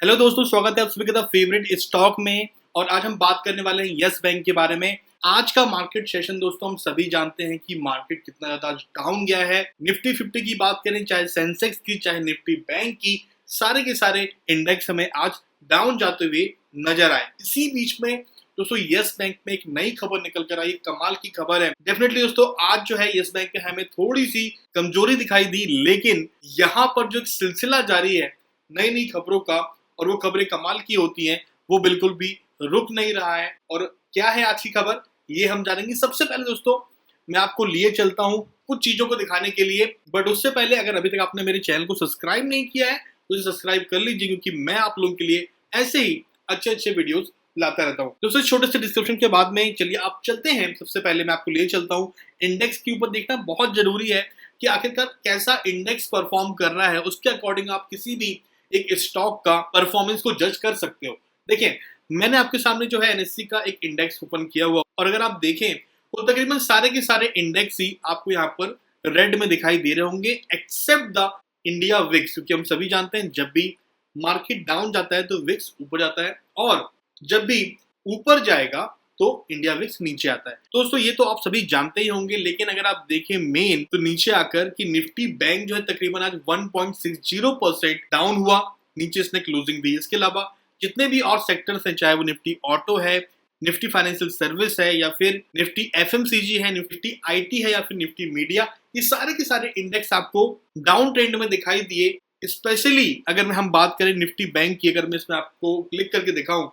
Hello दोस्तों, स्वागत है आप सभी का फेवरेट स्टॉक में। और आज हम बात करने वाले हैं यस बैंक के बारे में। आज का मार्केट सेशन दोस्तों, हम सभी जानते हैं कि मार्केट कितना ज्यादा डाउन गया है। निफ्टी 50 की बात करें, चाहे सेंसेक्स की, चाहे निफ्टी बैंक की, सारे के सारे इंडेक्स हमें आज डाउन जाते हुए नजर आए। इसी बीच में दोस्तों यस बैंक में एक नई खबर निकल कर आई, कमाल की खबर है। डेफिनेटली दोस्तों, आज जो है यस बैंक में हमें थोड़ी सी कमजोरी दिखाई दी, लेकिन यहाँ पर जो एक सिलसिला जारी है नई नई खबरों का, और वो खबरें कमाल की होती हैं, वो बिल्कुल भी रुक नहीं रहा है। और क्या है आज की खबर, ये हम जानेंगे। सबसे पहले दोस्तों मैं आपको लिए चलता हूँ कुछ चीजों को दिखाने के लिए, बट उससे पहले अगर अभी तक आपने मेरे चैनल को सब्सक्राइब नहीं किया है तो इसे सब्सक्राइब कर लीजिए, क्योंकि मैं आप लोगों के लिए ऐसे ही अच्छे अच्छे वीडियोस लाता रहता हूँ। दोस्तों छोटे से डिस्क्रिप्शन के बाद में चलिए आप चलते हैं। सबसे पहले मैं आपको लिए चलता हूँ, इंडेक्स के ऊपर देखना बहुत जरूरी है कि आखिरकार कैसा इंडेक्स परफॉर्म कर रहा है। उसके अकॉर्डिंग आप किसी भी एक स्टॉक का परफॉर्मेंस को जज कर सकते हो। देखिए, मैंने आपके सामने जो है एनएससी का एक इंडेक्स ओपन किया हुआ, और अगर आप देखें तो तकरीबन सारे के सारे इंडेक्स ही आपको यहाँ पर रेड में दिखाई दे रहे होंगे, एक्सेप्ट द इंडिया विक्स। क्योंकि हम सभी जानते हैं जब भी मार्केट डाउन जाता है तो विक्स ऊपर जाता है, और जब भी ऊपर जाएगा तो इंडिया विक्स नीचे आता है। तो दोस्तों ये तो आप सभी जानते ही होंगे, लेकिन अगर आप देखें मेन तो नीचे आकर कि निफ्टी बैंक जो है तकरीबन आज 1.60% डाउन हुआ, नीचे इसने क्लोजिंग दी। इसके अलावा जितने भी और सेक्टर्स हैं, चाहे वो निफ्टी ऑटो है, निफ्टी फाइनेंशियल सर्विस है, या फिर निफ्टी एफएमसीजी है, निफ्टी आईटी है, या फिर निफ्टी मीडिया, ये सारे के सारे इंडेक्स आपको डाउन ट्रेंड में दिखाई दिए। स्पेशली अगर हम बात करें निफ्टी बैंक की, अगर मैं इसमें आपको क्लिक करके दिखाऊं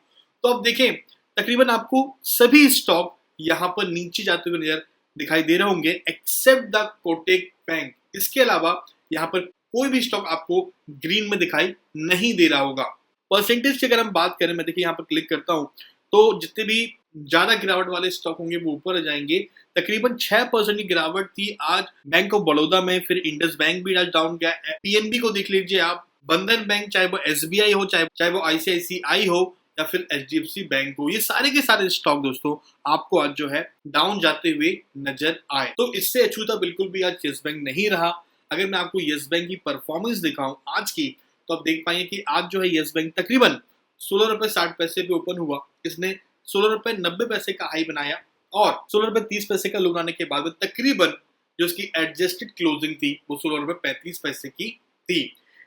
तो आप देखें तकरीबन आपको सभी स्टॉक यहाँ पर नीचे जाते हुए नजर दिखाई दे रहे होंगे, एक्सेप्ट द कोटक बैंक। इसके अलावा यहाँ पर कोई भी स्टॉक आपको ग्रीन में दिखाई नहीं दे रहा होगा। परसेंटेज की अगर हम बात करें, मैं देखिए यहाँ पर क्लिक करता हूँ तो जितने भी ज्यादा गिरावट वाले स्टॉक होंगे वो ऊपर आ जाएंगे। तकरीबन 6% की गिरावट थी आज बैंक ऑफ बड़ौदा में, फिर इंडस बैंक भी आज डाउन गया। पीएनबी को देख लीजिए आप, बंधन बैंक, चाहे वो एसबीआई हो, चाहे वो आईसीआईसीआई हो, या फिर एचडीएफसी बैंक हो, ये सारे के सारे स्टॉक दोस्तों आपको आज जो है डाउन जाते हुए नजर आए। तो इससे अछूता बिल्कुल भी आज यस बैंक नहीं रहा। अगर मैं आपको यस बैंक की परफॉर्मेंस दिखाऊं आज की, तो आप देख पाएंगे कि आज जो है यस बैंक तकरीबन 16 रुपए 60 पैसे पे ओपन हुआ। इसने 16 रुपए 90 पैसे का हाई बनाया, और 16 रुपए 30 पैसे का लो बनाने के बाद में तकरीबन जो उसकी एडजस्टेड क्लोजिंग थी वो 16 रुपए 35 पैसे की थी।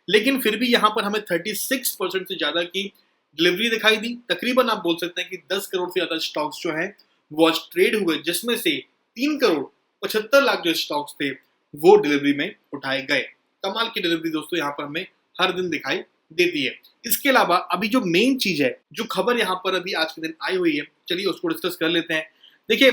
लेकिन फिर भी यहाँ पर हमें 36% से ज्यादा की डिलीवरी दिखाई दी। तकरीबन आप बोल सकते हैं कि 10 करोड़ से ज्यादा स्टॉक्स जो हैं वो आज ट्रेड हुए, जिसमें से 3 करोड़ 75 लाख जो स्टॉक्स थे वो डिलीवरी में उठाए गए। कमाल की डिलीवरी दोस्तों यहाँ पर हमें हर दिन दिखाई देती है। इसके अलावा अभी जो मेन चीज है, जो खबर यहाँ पर अभी आज के दिन आई हुई है, चलिए उसको डिस्कस कर लेते हैं। देखिए,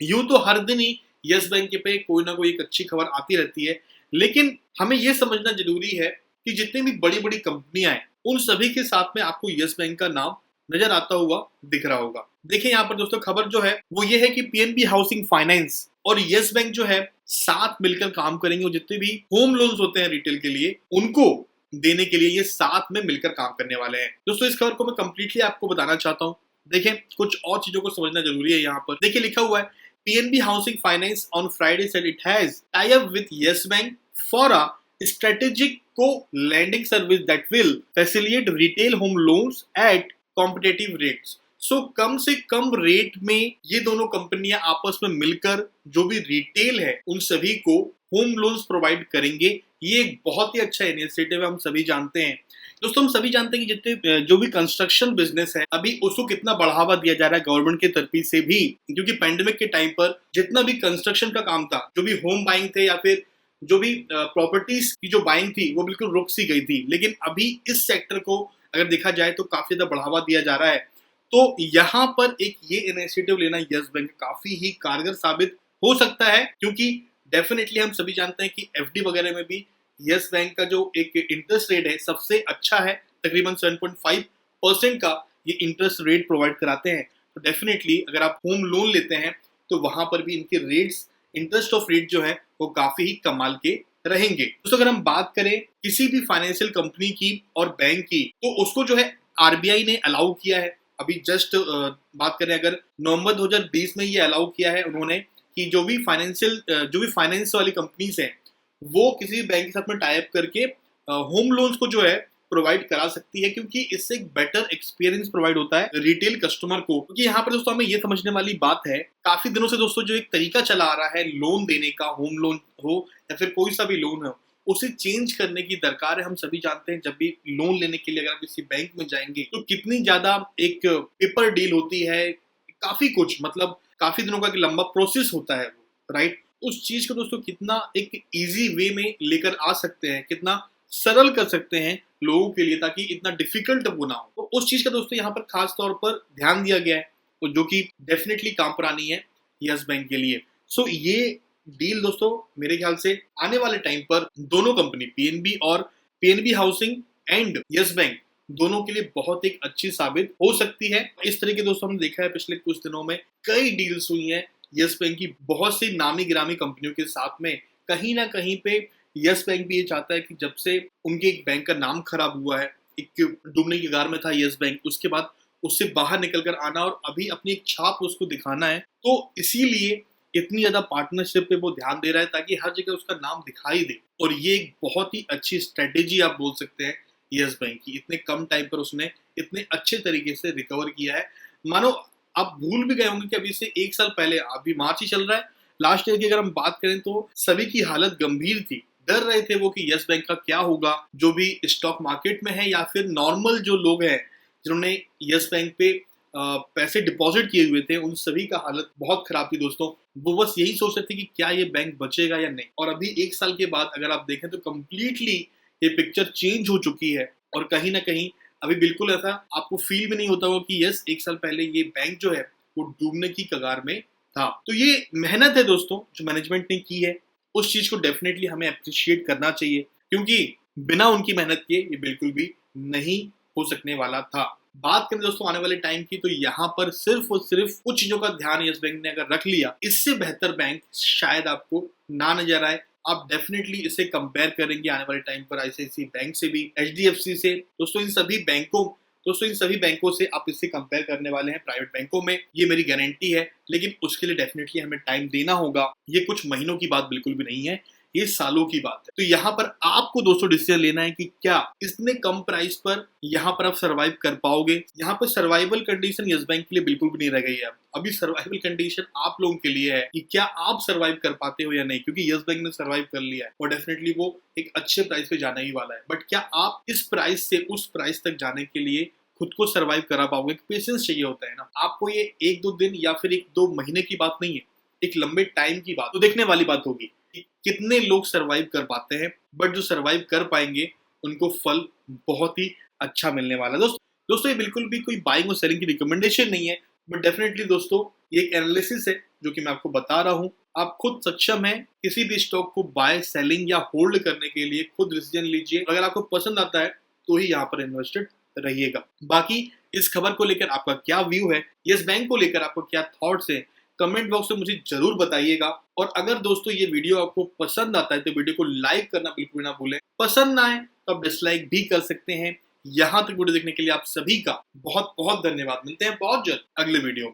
यूं तो हर दिन ही यस बैंक पे कोई ना कोई एक अच्छी खबर आती रहती है, लेकिन हमें यह समझना जरूरी है कि जितनी भी बड़ी बड़ी कंपनियां हैं उन सभी के साथ में आपको यस बैंक का नाम नजर आता हुआ दिख रहा होगा। देखिए यहाँ पर दोस्तों खबर जो है वो ये है कि पीएनबी हाउसिंग फाइनेंस और यस बैंक जो है साथ मिलकर काम करेंगे, और जितने भी होम लोन्स होते हैं रिटेल के लिए उनको देने के लिए ये साथ में मिलकर काम करने वाले हैं। दोस्तों इस खबर को मैं कंप्लीटली आपको बताना चाहता हूँ। देखिए, कुछ और चीजों को समझना जरूरी है। यहाँ पर देखिए लिखा हुआ है, PNB housing finance on Friday said it has tie up with yes bank for a strategic co-lending service that will facilitate retail home loans at competitive rates। सो कम से कम रेट में ये दोनों कंपनियां आपस में मिलकर जो भी रिटेल है उन सभी को होम लोन्स प्रोवाइड करेंगे। ये एक बहुत ही अच्छा इनिशिएटिव है, हम सभी जानते हैं। दोस्तों हम सभी जानते हैं कि जितने जो भी कंस्ट्रक्शन बिजनेस है अभी उसको कितना बढ़ावा दिया जा रहा है गवर्नमेंट के तरफ से भी, क्योंकि पैंडेमिक के टाइम पर जितना भी कंस्ट्रक्शन का काम था, जो भी होम बाइंग थे या फिर जो भी प्रॉपर्टीज की जो बाइंग थी वो बिल्कुल रुक सी गई थी। लेकिन अभी इस सेक्टर को अगर देखा जाए तो काफी ज्यादा बढ़ावा दिया जा रहा है। तो यहाँ पर एक ये इनिशिएटिव लेना यस बैंक काफी ही कारगर साबित हो सकता है, क्योंकि डेफिनेटली हम सभी जानते हैं कि एफडी वगैरह में भी यस बैंक का जो एक इंटरेस्ट रेट है सबसे अच्छा है, तकरीबन 7.5% का ये इंटरेस्ट रेट प्रोवाइड कराते हैं। तो डेफिनेटली अगर आप होम लोन लेते हैं तो वहां पर भी इनके रेट्स, इंटरेस्ट ऑफ रेट जो है वो काफी ही कमाल के रहेंगे। दोस्तों अगर हम बात करें किसी भी फाइनेंशियल कंपनी की और बैंक की, तो उसको जो है आरबीआई ने अलाउ किया है। अभी जस्ट बात करें अगर नवंबर 2020 में ये अलाउ किया है उन्होंने कि जो भी फाइनेंस वाली कंपनीज हैं वो किसी बैंक के साथ में टाई अप करके होम लोन्स को जो है प्रोवाइड करा सकती है, क्योंकि इससे एक बेटर एक्सपीरियंस प्रोवाइड होता है रिटेल कस्टमर को। क्योंकि यहाँ पर दोस्तों हमें ये समझने वाली बात है, काफी दिनों से दोस्तों जो एक तरीका चला आ रहा है लोन देने का, होम लोन हो या फिर कोई सा भी लोन हो, उसे चेंज करने की दरकार है। हम सभी जानते हैं जब भी लोन लेने के लिए अगर आप किसी बैंक में जाएंगे तो कितनी ज्यादा एक पेपर डील होती है, काफी कुछ, मतलब काफी दिनों का एक लंबा प्रोसेस होता है वो, राइट। उस चीज को दोस्तों कितना एक इजी वे में लेकर आ सकते हैं, कितना सरल कर सकते हैं लोगों के लिए, ताकि इतना डिफिकल्ट वो ना हो। तो उस चीज का दोस्तों यहाँ पर खास तौर पर ध्यान दिया गया है, और जो कि डेफिनेटली काम पर आनी है यस बैंक के लिए। सो ये डील दोस्तों मेरे ख्याल से आने वाले टाइम पर दोनों कंपनी पीएनबी और PNB housing and yes bank दोनों के लिए बहुत एक अच्छी साबित हो सकती है। इस तरह के दोस्तों हमने देखा है पिछले कुछ दिनों में कई डील्स हुई हैं यस बैंक की बहुत सी नामी गिरामी कंपनियों के साथ में। कहीं ना कहीं पे यस बैंक भी ये चाहता है कि जब से उनके एक बैंक का नाम खराब हुआ है, एक डूबने की कगार में था यस बैंक, उसके बाद उससे बाहर निकल कर आना और अभी अपनी एक छाप उसको दिखाना है, तो इसीलिए इतनी ज्यादा पार्टनरशिप पे वो ध्यान दे रहा है ताकि हर जगह उसका नाम दिखाई दे। और ये एक बहुत ही अच्छी स्ट्रेटेजी आप बोल सकते हैं यस बैंक की। इतने कम टाइम पर उसने इतने अच्छे तरीके से रिकवर किया है। मानो आप भूल भी गए होंगे कि अभी से 1 साल पहले, अभी मार्च ही चल रहा है, लास्ट ईयर की अगर हम बात करें तो सभी की हालत गंभीर थी। डर रहे थे वो कि यस बैंक का क्या होगा, जो भी स्टॉक मार्केट में है या फिर नॉर्मल जो लोग हैं जिन्होंने यस बैंक पे पैसे डिपॉजिट किए हुए थे, उन सभी का हालत बहुत खराब थी दोस्तों। वो बस यही सोच रहे थे कि क्या ये बैंक बचेगा या नहीं। और अभी 1 साल के बाद अगर आप देखें तो कम्प्लीटली ये पिक्चर चेंज हो चुकी है, और कहीं ना कहीं अभी बिल्कुल ऐसा आपको फील भी नहीं होता होगा कि यस 1 साल पहले ये बैंक जो है वो डूबने की कगार में था। तो ये मेहनत है दोस्तों जो मैनेजमेंट ने की है, उस चीज को डेफिनेटली हमें अप्रिशिएट करना चाहिए, क्योंकि बिना उनकी मेहनत के ये बिल्कुल भी नहीं हो सकने वाला था। बात करें दोस्तों आने वाले टाइम की, तो यहाँ पर सिर्फ और सिर्फ कुछ चीजों का ध्यान यस बैंक ने अगर रख लिया, इससे बेहतर बैंक शायद आपको ना नजर आए। आप डेफिनेटली इसे कंपेयर करेंगे आने वाले टाइम पर आईसीआईसीआई बैंक से भी, एचडीएफसी से, दोस्तों इन सभी बैंकों से आप इसे कंपेयर करने वाले हैं प्राइवेट बैंकों में, ये मेरी गारंटी है। लेकिन उसके लिए डेफिनेटली हमें टाइम देना होगा। ये कुछ महीनों की बात बिल्कुल भी नहीं है, ये सालों की बात है। तो यहाँ पर आपको दोस्तों डिसीजन लेना है कि क्या इतने कम प्राइस पर यहाँ पर आप सर्वाइव कर पाओगे। यहाँ पर सर्वाइवल कंडीशन यस बैंक के लिए बिल्कुल भी नहीं रह गई है। अभी सर्वाइवल कंडीशन आप लोगों के लिए है कि क्या आप सर्वाइव कर पाते हो या नहीं, क्योंकि यस बैंक ने सर्वाइव कर लिया है और डेफिनेटली वो एक अच्छे प्राइस पे जाने ही वाला है। बट क्या आप इस प्राइस से उस प्राइस तक जाने के लिए खुद को सर्वाइव करा पाओगे? पेशेंस चाहिए होता है ना आपको। ये 1-2 दिन या फिर 1-2 महीने की बात नहीं है, एक लंबे टाइम की बात। तो देखने वाली बात होगी कितने लोग सरवाइव कर पाते हैं, बट जो सरवाइव कर पाएंगे उनको फल बहुत ही अच्छा मिलने वाला है। दोस्तों ये बिल्कुल भी कोई बाइंग और सेलिंग की रिकमेंडेशन नहीं है, बट डेफिनेटली दोस्तों ये एक एनालिसिस है जो कि मैं आपको बता रहा हूँ। आप खुद सक्षम हैं किसी भी स्टॉक को बाय, सेलिंग या होल्ड करने के लिए, खुद डिसीजन लीजिए। अगर आपको पसंद आता है तो ही यहाँ पर इन्वेस्टेड रहिएगा। बाकी इस खबर को लेकर आपका क्या व्यू है, यस बैंक को लेकर आपको क्या थॉट्स है, कमेंट बॉक्स में मुझे जरूर बताइएगा। और अगर दोस्तों ये वीडियो आपको पसंद आता है तो वीडियो को लाइक करना बिल्कुल ना भूलें। पसंद ना आए तो आप डिसलाइक भी कर सकते हैं। यहाँ तक वीडियो देखने के लिए आप सभी का बहुत बहुत धन्यवाद। मिलते हैं बहुत जल्द अगले वीडियो।